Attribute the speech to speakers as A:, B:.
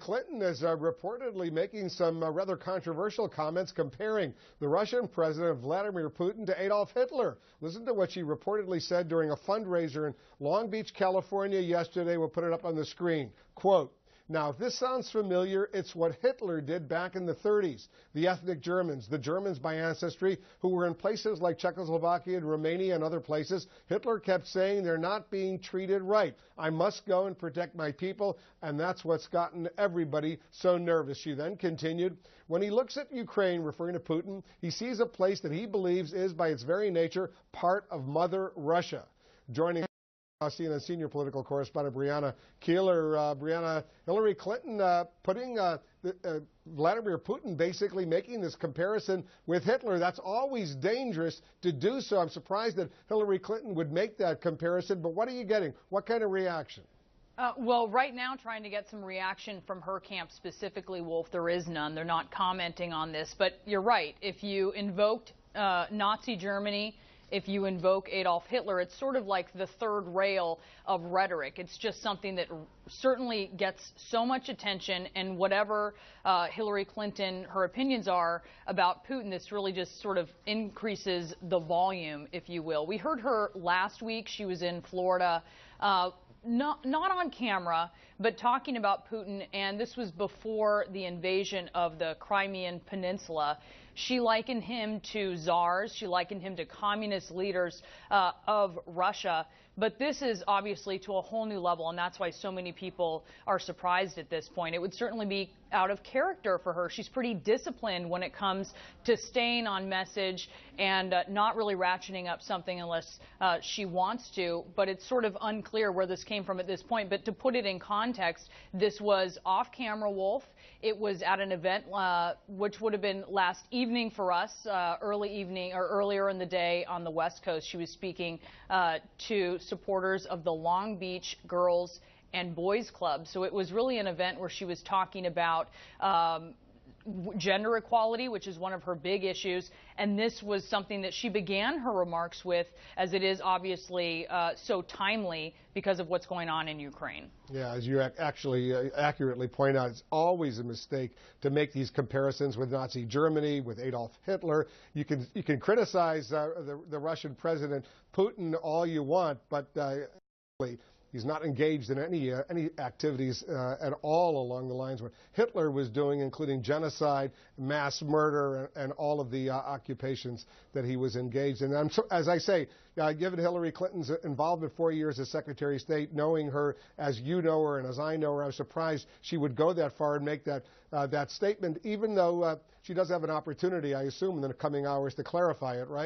A: Clinton is reportedly making some rather controversial comments comparing the Russian President Vladimir Putin to Adolf Hitler. Listen to what she reportedly said during a fundraiser in Long Beach, California yesterday. We'll put it up on the screen. Quote, "Now, if this sounds familiar, it's what Hitler did back in the 30s. The ethnic Germans, the Germans by ancestry, who were in places like Czechoslovakia and Romania and other places, Hitler kept saying they're not being treated right. I must go and protect my people, and that's what's gotten everybody so nervous." She then continued, "When he looks at Ukraine," referring to Putin, "he sees a place that he believes is, by its very nature, part of Mother Russia." Joining CNN senior political correspondent Brianna Keeler. Brianna, Hillary Clinton putting Vladimir Putin basically making this comparison with Hitler. That's always dangerous to do so. I'm surprised that Hillary Clinton would make that comparison, but what are you getting? What kind of reaction?
B: Well, right now, trying to get some reaction from her camp specifically, Wolf, there is none. They're not commenting on this. But you're right. If you invoked Nazi Germany, if you invoke Adolf Hitler, it's sort of like the third rail of rhetoric. It's just something that certainly gets so much attention, and whatever Hillary Clinton, her opinions are about Putin, this really just sort of increases the volume, if you will. We heard her last week. She was in Florida, not on camera, but talking about Putin, and this was before the invasion of the Crimean Peninsula. She likened him to czars. She likened him to communist leaders of Russia. But this is obviously to a whole new level, and that's why so many people are surprised at this point. It would certainly be out of character for her. She's pretty disciplined when it comes to staying on message and not really ratcheting up something unless she wants to. But it's sort of unclear where this came from at this point. But to put it in context, this was off-camera, Wolf. It was at an event which would have been last evening for us, early evening or earlier in the day on the West Coast. She was speaking to supporters of the Long Beach Girls and Boys Club. So it was really an event where she was talking about gender equality, which is one of her big issues, and this was something that she began her remarks with, as it is obviously so timely because of what's going on in Ukraine.
A: Yeah, as you actually accurately point out, it's always a mistake to make these comparisons with Nazi Germany, with Adolf Hitler. You can criticize the Russian President Putin all you want, but he's not engaged in any activities at all along the lines what Hitler was doing, including genocide, mass murder, and all of the occupations that he was engaged in. And as I say, given Hillary Clinton's involvement 4 years as Secretary of State, knowing her as you know her and as I know her, I'm surprised she would go that far and make that statement, even though she does have an opportunity, I assume, in the coming hours to clarify it, right?